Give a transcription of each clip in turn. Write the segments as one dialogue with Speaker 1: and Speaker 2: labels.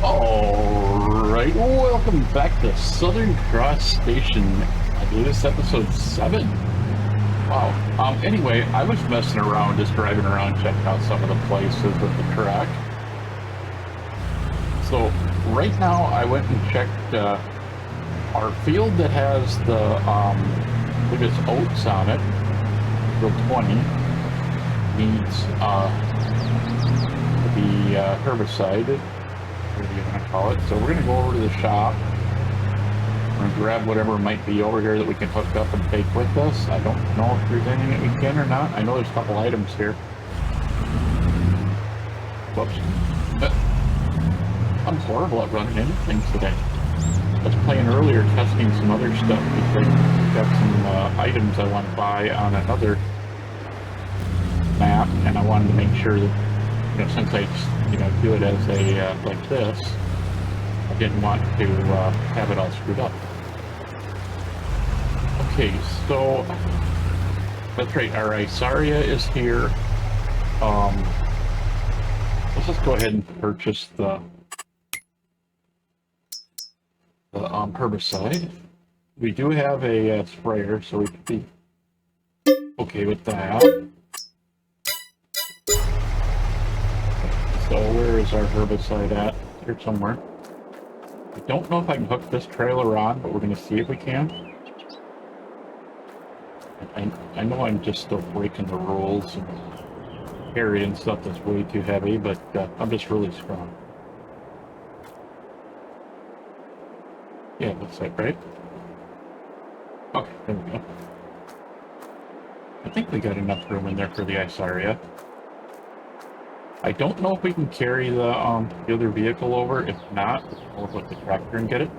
Speaker 1: Alright, welcome back to Southern Cross Station. I believe it's episode 7. Wow. Anyway, I was messing around, just driving around, checking out some of the places with the track. So, right now, I went and checked our field that has the, I believe it's oats on it, field 20, needs the herbicide. Whatever you want to call it. So we're going to go over to the shop. We're going to grab whatever might be over here that we can hook up and take with us. I don't know if there's anything that we can or not. I know there's a couple items here. Whoops. I'm horrible at running into things today. I was playing earlier, testing some other stuff because I got some items I want to buy on another map, and I wanted to make sure that, you know, since I do it as a like this, I didn't want to have it all screwed up. Okay, so that's right, our Isaria is here. Let's just go ahead and purchase the herbicide. We do have a sprayer, so we could be okay with that. So where is our herbicide at? Here somewhere. I don't know if I can hook this trailer on, but we're going to see if we can. I know I'm just still breaking the rules and carrying stuff that's way too heavy, but I'm just really strong. Yeah, looks like, right? Okay, there we go. I think we got enough room in there for the Isaria. I don't know if we can carry the other vehicle over. If not, we'll put the tractor and get it.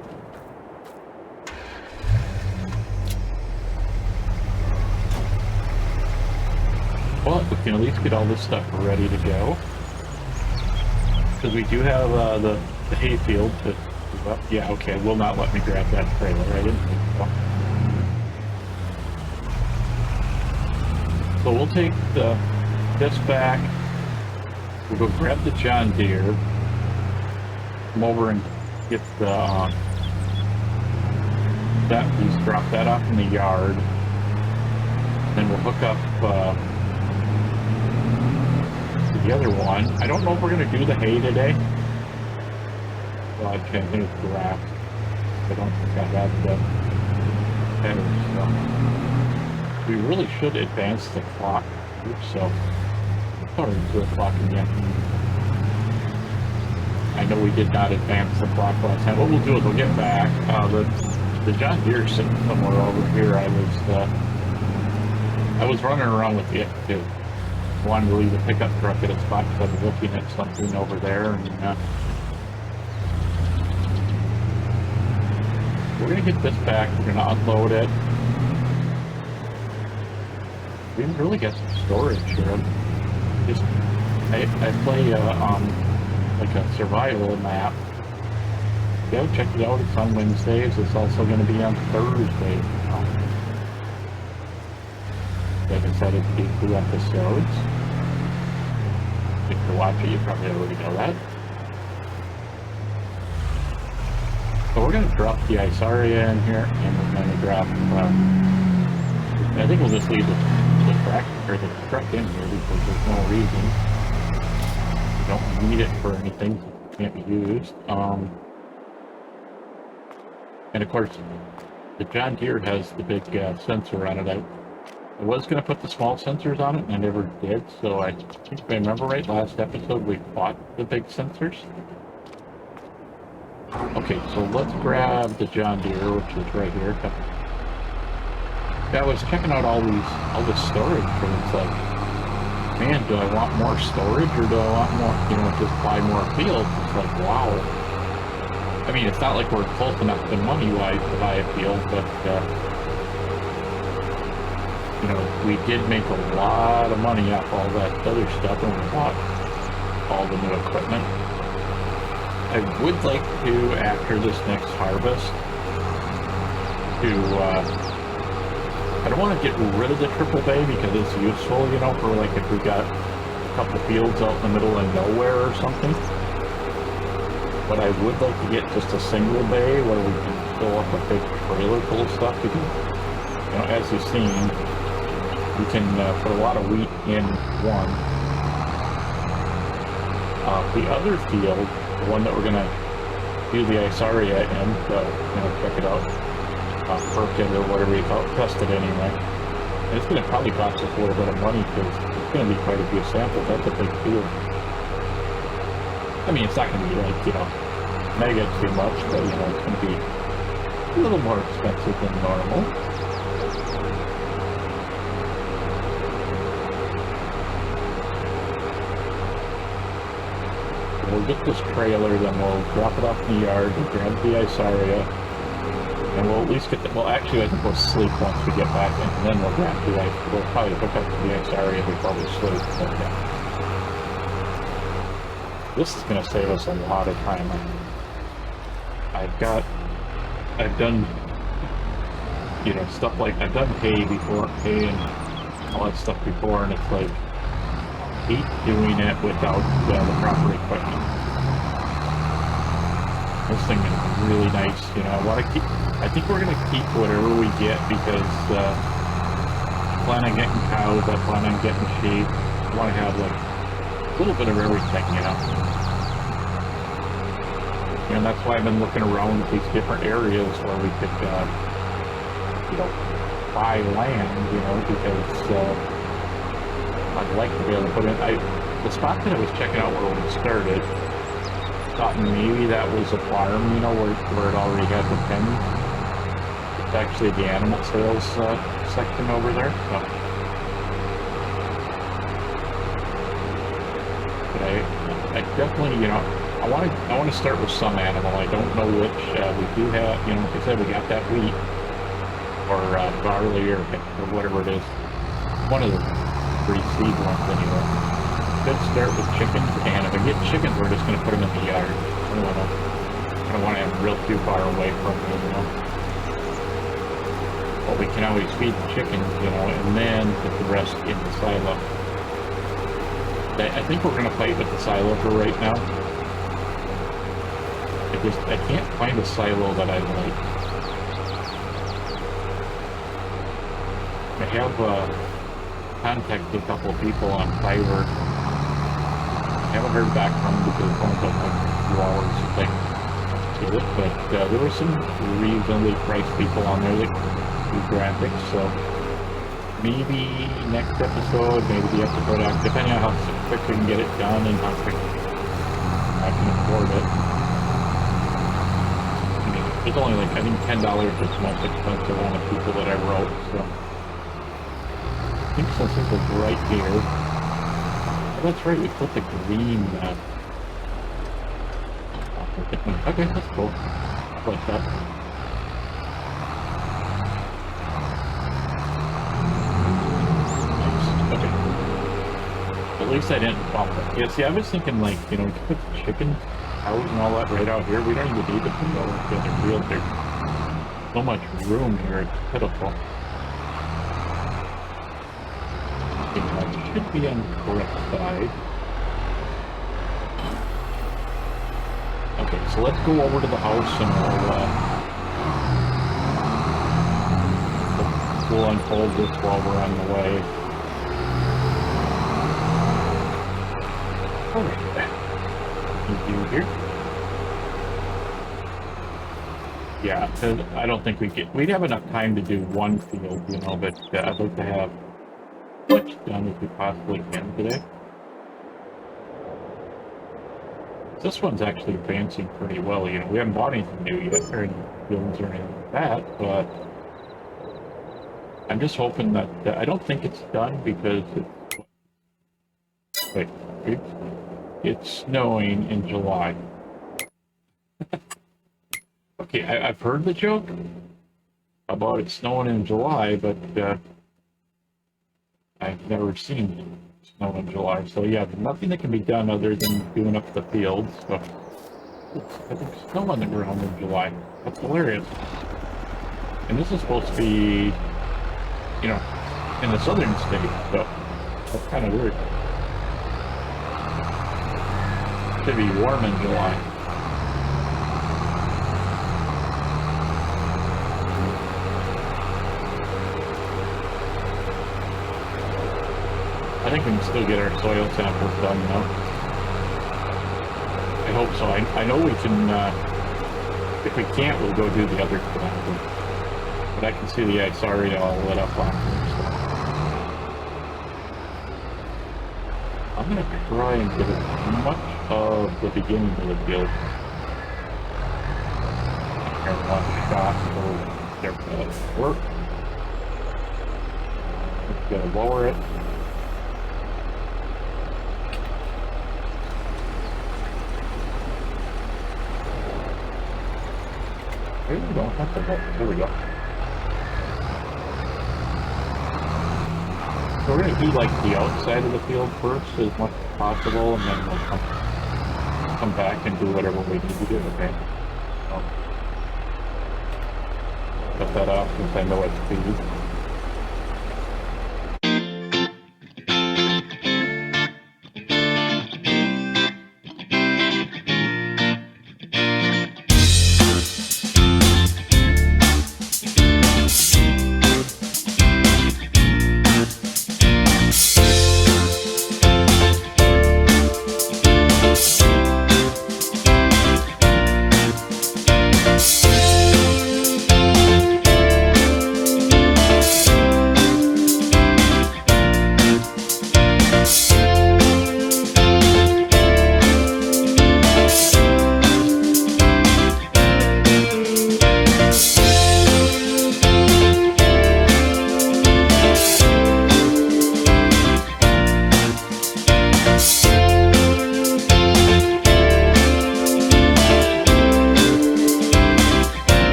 Speaker 1: But we can at least get all this stuff ready to go. Because we do have the hay field to move up. Yeah, okay, will not let me grab that trailer. I didn't think so. So we'll take this back. We'll go grab the John Deere, come over and get the that piece, drop that off in the yard, then we'll hook up to the other one. I don't know if we're going to do the hay today. Well, I think it's grass. I don't think I have the headers, so we really should advance the clock. So. Or 2 o'clock in the afternoon. I know we did not advance the clock last time. What we'll do is we'll get back. The John Deere sitting somewhere over here. I was running around with it too. I wanted to leave the pickup truck at a spot because I was looking at something over there. And we're gonna get this back. We're gonna unload it. We really got some storage here. I play like a survival map. Go check it out. It's on Wednesdays. It's also going to be on Thursdays. Like I said, it's 2 episodes. If you watch it, you probably already know that. So we're going to drop the Isaria in here, and we're going to drop. I think we'll just leave the tractor or the truck in here because there's no reason. We don't need it for anything. It can't be used. And of course, the John Deere has the big sensor on it. I was going to put the small sensors on it, and I never did. So I think if I remember right, last episode we bought the big sensors. Okay, so let's grab the John Deere, which is right here. Yeah, I was checking out all this storage, and it's like, man, do I want more storage or do I want more, just buy more fields? It's like, wow. I mean, it's not like we're close enough to money-wise to buy a field, but, we did make a lot of money off all that other stuff when we bought all the new equipment. I would like to, after this next harvest, I don't want to get rid of the triple bay because it's useful, for like if we got a couple fields out in the middle of nowhere or something. But I would like to get just a single bay where we can fill up a big trailer full of stuff because, you know, as you've seen, we can put a lot of wheat in one. The other field, the one that we're going to do the Isaria in, check it out, perk it or whatever you call it, test it anyway. And it's going to probably cost us a little bit of money because it's going to be quite a few samples. That's a big field. I mean, it's not going to be like, you know, mega too much, but, you know, it's going to be a little more expensive than normal. We'll get this trailer, then we'll drop it off in the yard, we'll grab the Isaria, and we'll at least get the, well, actually, I think we'll sleep once we get back in, and then we'll grab the Isaria. We'll probably hook up to the Isaria before we sleep, but yeah. This is going to save us a lot of time. I've done, you know, stuff like, I've done hay before, hay and all that stuff before, and it's like, hate doing it without the proper equipment. This thing is really nice, you know. I think we're going to keep whatever we get because I plan on getting cows, I plan on getting sheep. I want to have like a little bit of everything, you know. And that's why I've been looking around at these different areas where we could, you know, buy land, you know, because I'd like to be able to put in, the spot that I was checking out where we started, thought maybe that was a farm, you know, where it already had the pens. It's actually the animal sales section over there. So. But I definitely, you know, I want to start with some animal. I don't know which. We do have, you know, like I said, we got that wheat or barley or whatever it is. One of the seed ones anyway. Could start with chickens, and if I get chickens, we're just going to put them in the yard. I don't want to have them real too far away from me, you know. But we can always feed the chickens, you know, and then put the rest in the silo. I think we're going to fight with the silo for right now. I can't find a silo that I like. I have contacted a couple of people on Fiverr. I haven't heard back from them because it's only been like 2 hours since I did it, but there were some reasonably priced people on there that do graphics, so maybe next episode, maybe the episode after, depending on how quick we can get it done and how quick I can afford it. I mean, it's only like, I think $10 is the most expensive on the people that I wrote, so. I think since it was right here. Oh, that's right, we put the green okay, that's cool. I like that. Nice. Okay. At least I didn't bump it. Yeah, see, I was thinking like, you know, we could put the chickens, cows and all that right out here. We don't even need to put it over the other field. There's so much room here, it's pitiful. Should be on the correct side. Okay, so let's go over to the house and we'll unfold this while we're on the way. Alright. You here? Yeah, because I don't think we'd have enough time to do one field, you know, but I'd like to have much done as we possibly can today. This one's actually advancing pretty well, you know. We haven't bought anything new yet, or any buildings or anything like that, but I'm just hoping that I don't think it's done because it's snowing in July. Okay, I've heard the joke about it snowing in July, but I've never seen snow in July, so yeah, nothing that can be done other than doing up the fields. So I think snow on the ground in July. That's hilarious. And this is supposed to be, you know, in the southern states, so that's kind of weird. It should be warm in July. I think we can still get our soil samples done though. I hope so. I know we can, if we can't, we'll go do the other one. But I can see the ice already all lit up on here, so. I'm going to try and get as much of the beginning of the field. Here, one shot, so there will work. Just going to lower it. Maybe we don't have to go. There we go. So we're going to do like the outside of the field first as much as possible, and then we'll come back and do whatever we need to do. Okay. Cut that off since I know it's speed.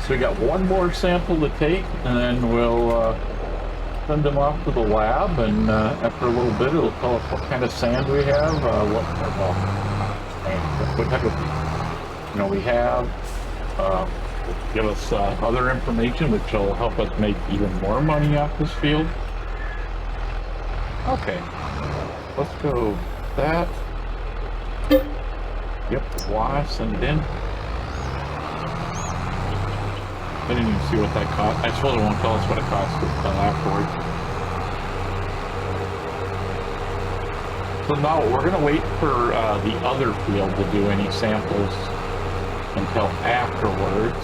Speaker 1: So we got one more sample to take, and then we'll send them off to the lab, and after a little bit it'll tell us what kind of sand we have, what type of, we have, give us other information which will help us make even more money off this field. Okay, let's go that. Yep, why, send it in. I didn't even see what that cost. I suppose it won't tell us what it costs afterwards. So now we're going to wait for the other field to do any samples until afterwards.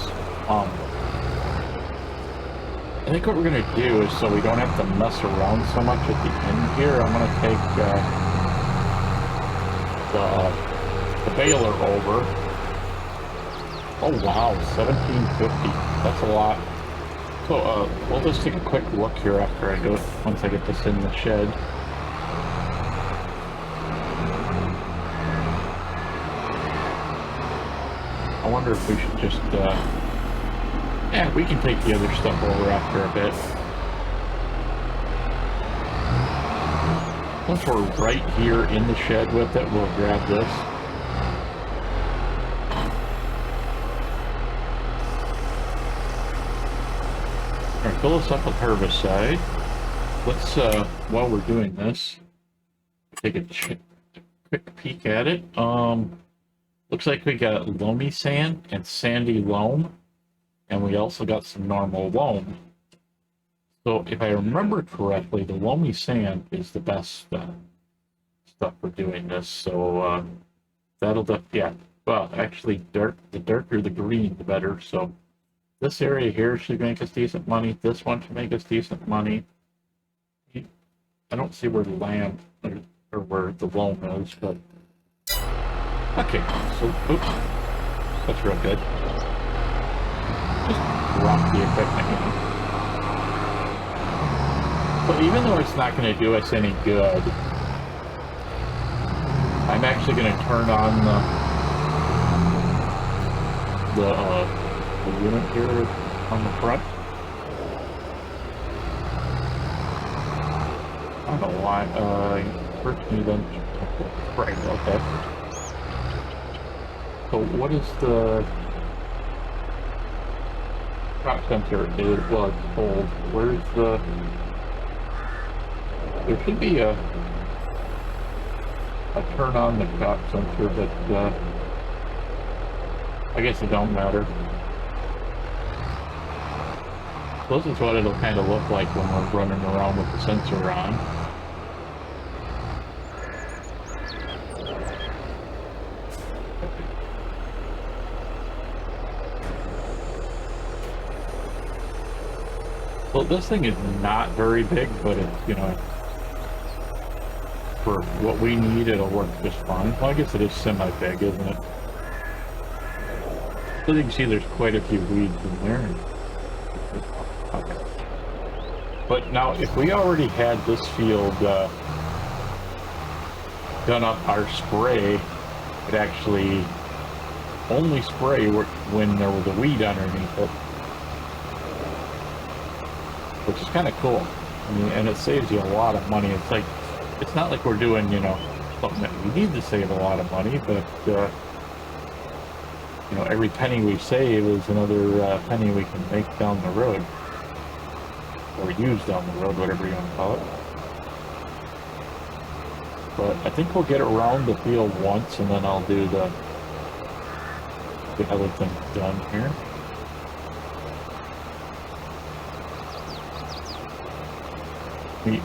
Speaker 1: I think what we're going to do is, so we don't have to mess around so much at the end here, I'm going to take the baler over. Oh wow, 1750. That's a lot. So we'll just take a quick look here after I go, once I get this in the shed. I wonder if we should just, yeah, we can take the other stuff over after a bit. Once we're right here in the shed with it, we'll grab this. Alright, fill this up with herbicide. Let's, while we're doing this, take a quick peek at it. Looks like we got loamy sand and sandy loam, and we also got some normal loam. So if I remember correctly, the loamy sand is the best stuff for doing this. So that'll, yeah, well, actually, the darker the green, the better. So this area here should make us decent money. This one should make us decent money. I don't see where the land or where the loam is, but okay. So, oops, that's real good. Just drop the equipment in. So even though it's not going to do us any good, I'm actually going to turn on the unit here on the front. I don't know why, hurts me then. Right, okay. So what is the crop sensor? Well, it's cold. Where's the There should be a turn on the shock sensor, but I guess it don't matter. So this is what it'll kind of look like when we're running around with the sensor on. Well, this thing is not very big, but it's, you know, for what we need, it'll work just fine. Well, I guess it is semi-big, isn't it? So you can see there's quite a few weeds in there. Okay. But now, if we already had this field done up, our spray would actually only spray when there was a weed underneath it, which is kind of cool. I mean, and it saves you a lot of money. It's like, it's not like we're doing, you know, something that we need to save a lot of money, but you know, every penny we save is another penny we can make down the road, or use down the road, whatever you want to call it. But I think we'll get around the field once, and then I'll do the other thing done here.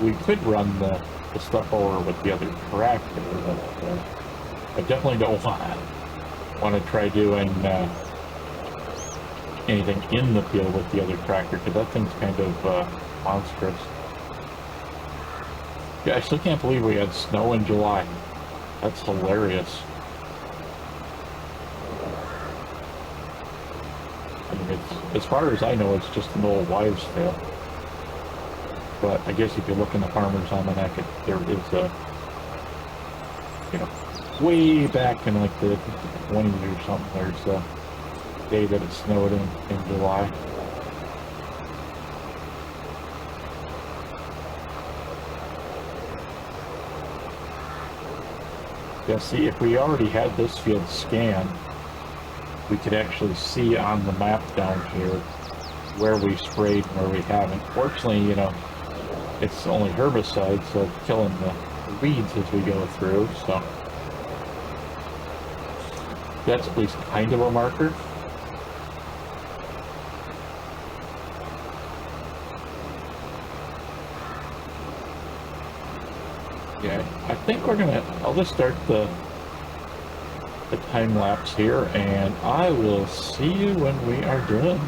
Speaker 1: We could run the stuff over with the other tractor, but I definitely don't want to try doing anything in the field with the other tractor, because that thing's kind of monstrous. Yeah, I still can't believe we had snow in July. That's hilarious. I mean, it's, as far as I know, it's just an old wives' tale. But I guess if you look in the Farmer's Almanac, there is a, you know, way back in like the 20s or something, there's a day that it snowed in July. Yeah, see, if we already had this field scanned, we could actually see on the map down here where we sprayed and where we haven't. Fortunately, you know, it's only herbicide, so it's killing the weeds as we go through, so that's at least kind of a marker. Yeah, I think we're gonna, I'll just start the time lapse here, and I will see you when we are done.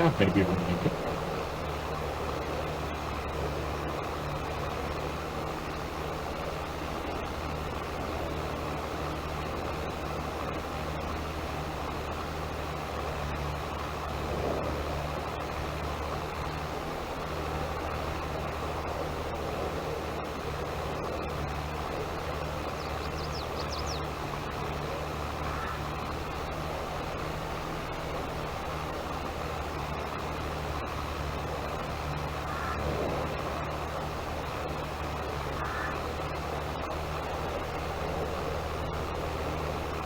Speaker 1: Yeah, maybe we'll make it.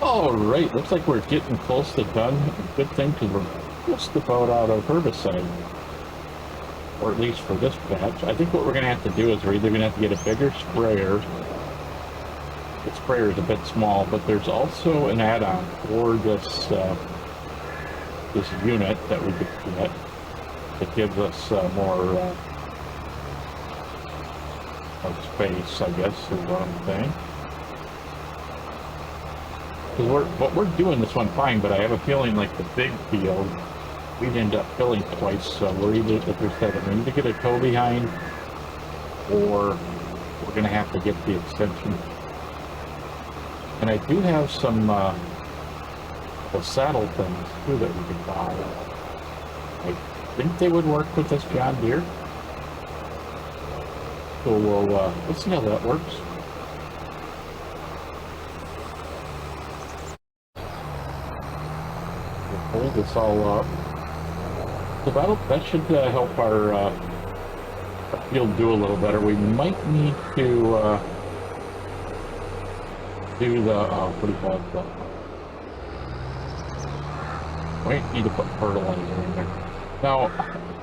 Speaker 1: All right, looks like we're getting close to done. Good thing, because we're just about out of herbicide, or at least for this batch. I think what we're going to have to do is we're either going to have to get a bigger sprayer. The sprayer is a bit small, but there's also an add-on for this this unit that we could get that gives us more space, I guess, is what I'm saying. Because we're doing this one fine, but I have a feeling like the big field, we'd end up filling twice. So we're either, like we said, we need to get a tow behind, or we're going to have to get the extension. And I do have some the saddle things too that we could buy. I think they would work with this John Deere. So let's see how that works. Hold this all up. So that should help our field do a little better. We might need to do the what do you call it? We need to put fertilizer in there. Now,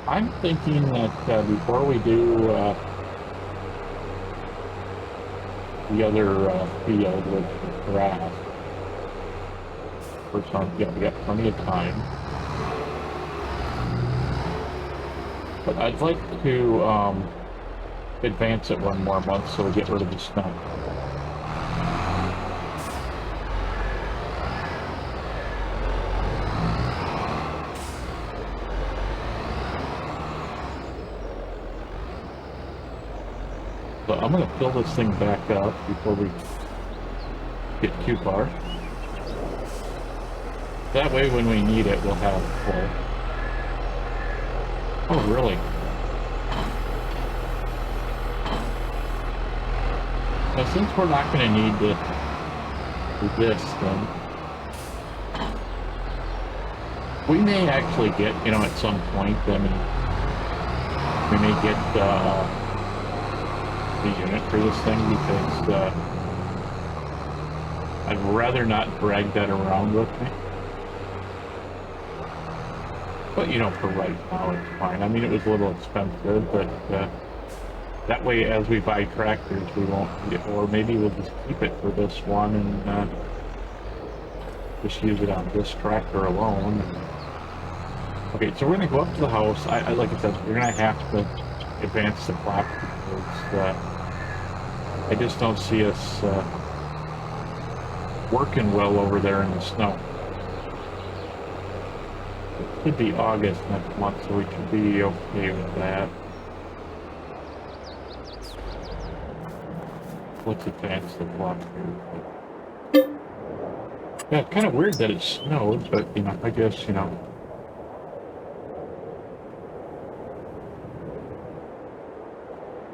Speaker 1: I'm thinking that before we do the other field with the grass. First time, yeah, we got plenty of time. But I'd like to advance it one more month so we get rid of the snow. So I'm going to fill this thing back up before we get too far. That way when we need it, we'll have full. Oh, really? Now, since we're not going to need to do this, then we may actually get, you know, at some point, I mean, we may get the unit for this thing, because I'd rather not drag that around with me. But, you know, for right now, it's fine. I mean, it was a little expensive, but that way, as we buy tractors, we won't need it. Or maybe we'll just keep it for this one and just use it on this tractor alone. Okay, so we're going to go up to the house. Like I said, we're going to have to advance the clock, because I just don't see us working well over there in the snow. It should be August next month, so we should be okay with that. Let's advance the clock here. Yeah, it's kind of weird that it snowed, but, you know, I guess, you know.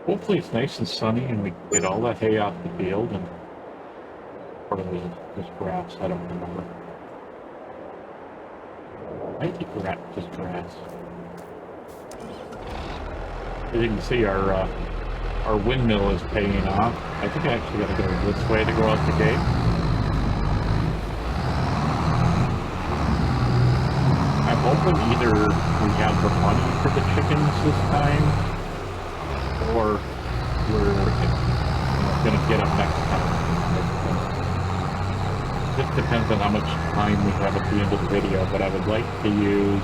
Speaker 1: Hopefully it's nice and sunny and we get all that hay off the field, and or just grass, I don't remember. I think just grass. As you can see, our windmill is paying off. I think I actually got to go this way to go out the gate. I'm hoping either we have the money for the chickens this time, or we're going to get them next time. It just depends on how much time we have at the end of the video, but I would like to use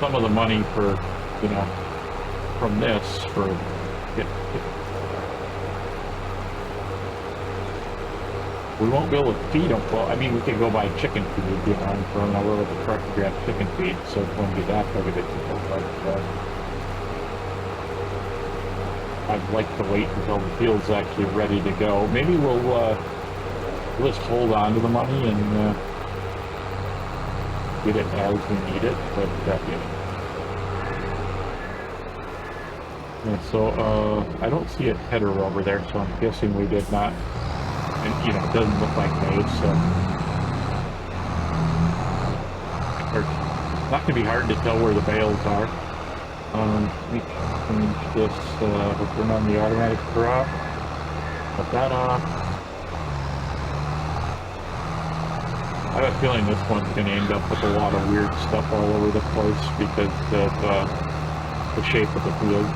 Speaker 1: some of the money for, you know, from this for We won't be able to feed them. Well, I mean, we can go buy chicken feed, you know, and run over with the truck to grab chicken feed, so it won't be that big of a deal. But I'd like to wait until the field's actually ready to go. Maybe we'll just hold on to the money and get it as we need it. But yeah, so I don't see a header over there, so I'm guessing we did not. And, you know, it doesn't look like maize, so it's not going to be hard to tell where the bales are. Let me change this, we'll turn on the automatic crop, put that off. I have a feeling this one's going to end up with a lot of weird stuff all over the place because of the shape of the field.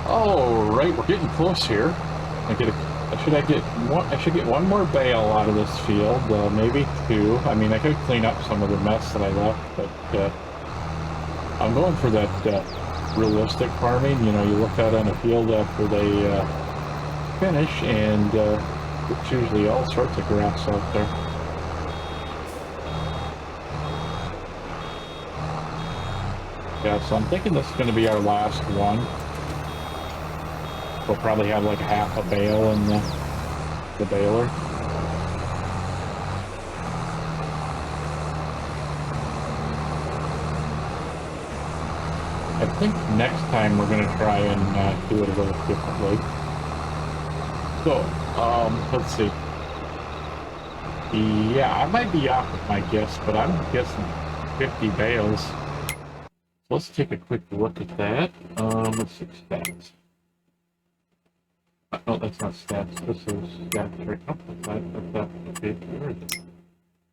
Speaker 1: All right, we're getting close here. I get a should I get one? I should get one more bale out of this field, maybe two. I mean, I could clean up some of the mess that I left, but I'm going for that realistic farming. You know, you look out on a field after they finish, and it's usually all sorts of grass out there. Yeah, so I'm thinking this is going to be our last one. We'll probably have like half a bale in the baler. I think next time we're going to try and do it a little differently. So, let's see. Yeah, I might be off with my guess, but I'm guessing 50 bales. So let's take a quick look at that. Let's see stats. No, that's not stats. This is stats right now. Okay,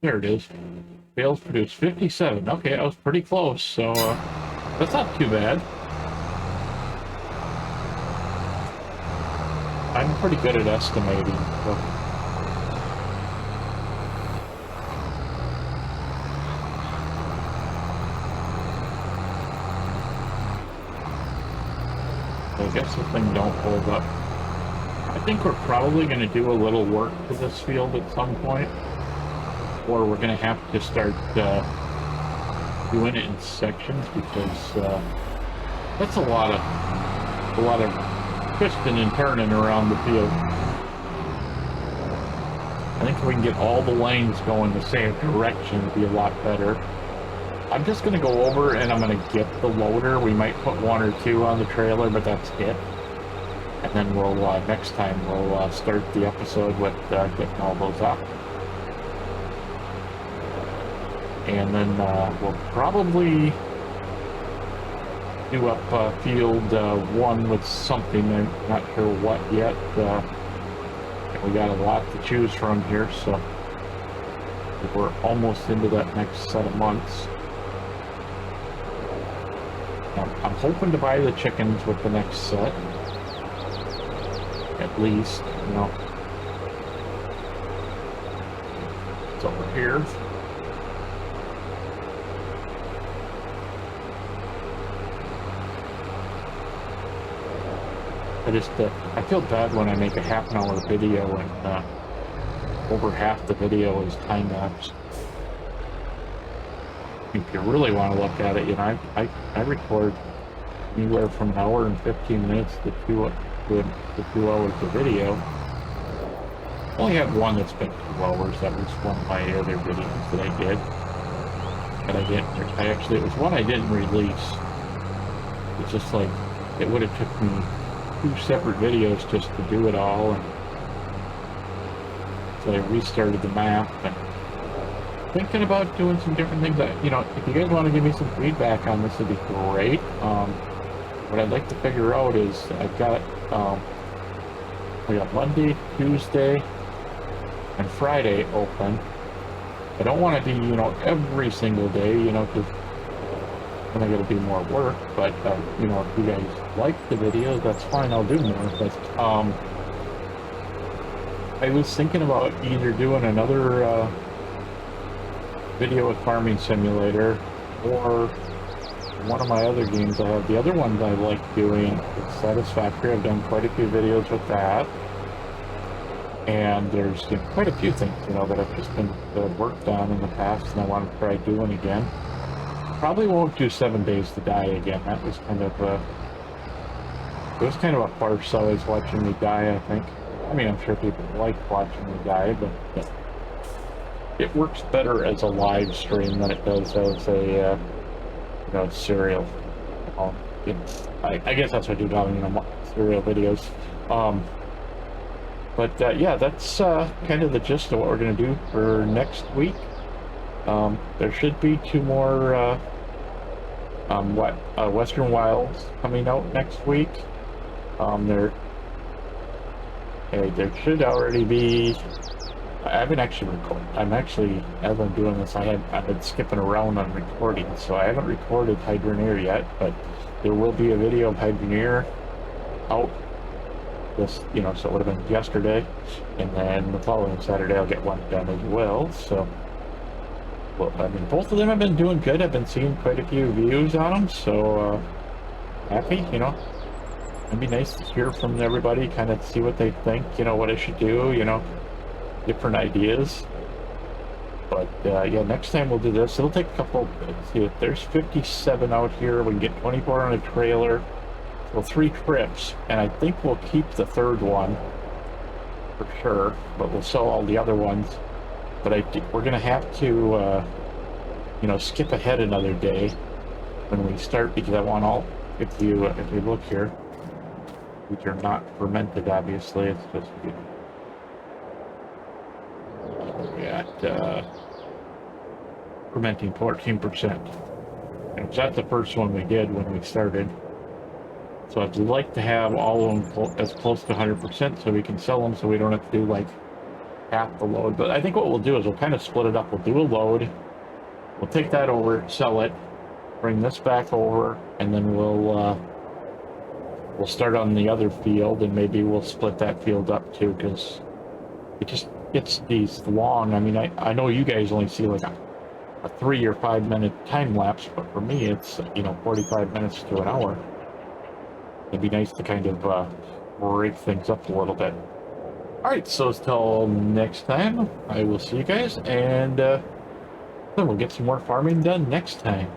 Speaker 1: there it is. Bales produced 57. Okay, that was pretty close. So that's not too bad. I'm pretty good at estimating. So. I guess the thing don't hold up. I think we're probably going to do a little work to this field at some point, or we're going to have to start doing it in sections, because that's a lot of twisting and turning around the field. I think if we can get all the lanes going the same direction, it'd be a lot better. I'm just going to go over and I'm going to get the loader. We might put one or two on the trailer, but that's it. And then we'll, next time, we'll start the episode with getting all those up. And then we'll probably do up field one with something. I'm not sure what yet. We got a lot to choose from here, so we're almost into that next set of months. I'm hoping to buy the chickens with the next set. At least, you know. It's over here. I feel bad when I make a half-an-hour video and over half the video is time-lapse. If you really want to look at it, you know, I record anywhere from an hour and 15 minutes to 2 hours of video. I only have one that's been 2 hours. That was one of my other videos that I did. It was one I didn't release. It's just like, it would have took me 2 separate videos just to do it all, and so I restarted the map and thinking about doing some different things. You know, if you guys want to give me some feedback on this, it'd be great. What I'd like to figure out is I've got we got Monday, Tuesday, and Friday open. I don't want to do, you know, every single day, you know, because then I got to do more work. But you know, if you guys like the videos, that's fine. I'll do more. But I was thinking about either doing another video with Farming Simulator, or one of my other games I have. The other ones I like doing is Satisfactory. I've done quite a few videos with that. And there's, you know, quite a few things, you know, that I've just been worked on in the past, and I want to try doing again. Probably won't do 7 Days to Die again. That was kind of it was kind of a farce always watching me die, I think. I mean, I'm sure people like watching me die, but it works better as a live stream than it does as a you know, serial. You know, I guess that's what you do, you know, serial videos. But yeah, that's kind of the gist of what we're going to do for next week. There should be 2 more Western Wilds coming out next week. There should already be. I haven't actually recorded. As I'm doing this, I've been skipping around on recording, so I haven't recorded Hydroneer yet. But there will be a video of Hydroneer out this, you know, so it would have been yesterday, and then the following Saturday I'll get one done as well. So, well, I mean, both of them have been doing good. I've been seeing quite a few views on them, so happy, you know. It'd be nice to hear from everybody, kind of see what they think, you know, what I should do, you know, different ideas. But yeah, next time we'll do this. It'll take a couple. Let's see, if there's 57 out here, we can get 24 on a trailer. So 3 trips, and I think we'll keep the third one for sure, but we'll sell all the other ones. But we're gonna have to, you know, skip ahead another day when we start, because I want all. If you look here, which are not fermented, obviously, it's just, you know, we got fermenting 14%. And that's the first one we did when we started. So I'd like to have all of them as close to 100% so we can sell them, so we don't have to do like half the load. But I think what we'll do is we'll kind of split it up. We'll do a load, we'll take that over, sell it, bring this back over, and then we'll start on the other field, and maybe we'll split that field up too, because it's these long. I mean, I know you guys only see like a 3 or 5 minute time lapse, but for me it's, you know, 45 minutes to an hour. It'd be nice to kind of break things up a little bit. All right, so until next time, I will see you guys, and then we'll get some more farming done next time.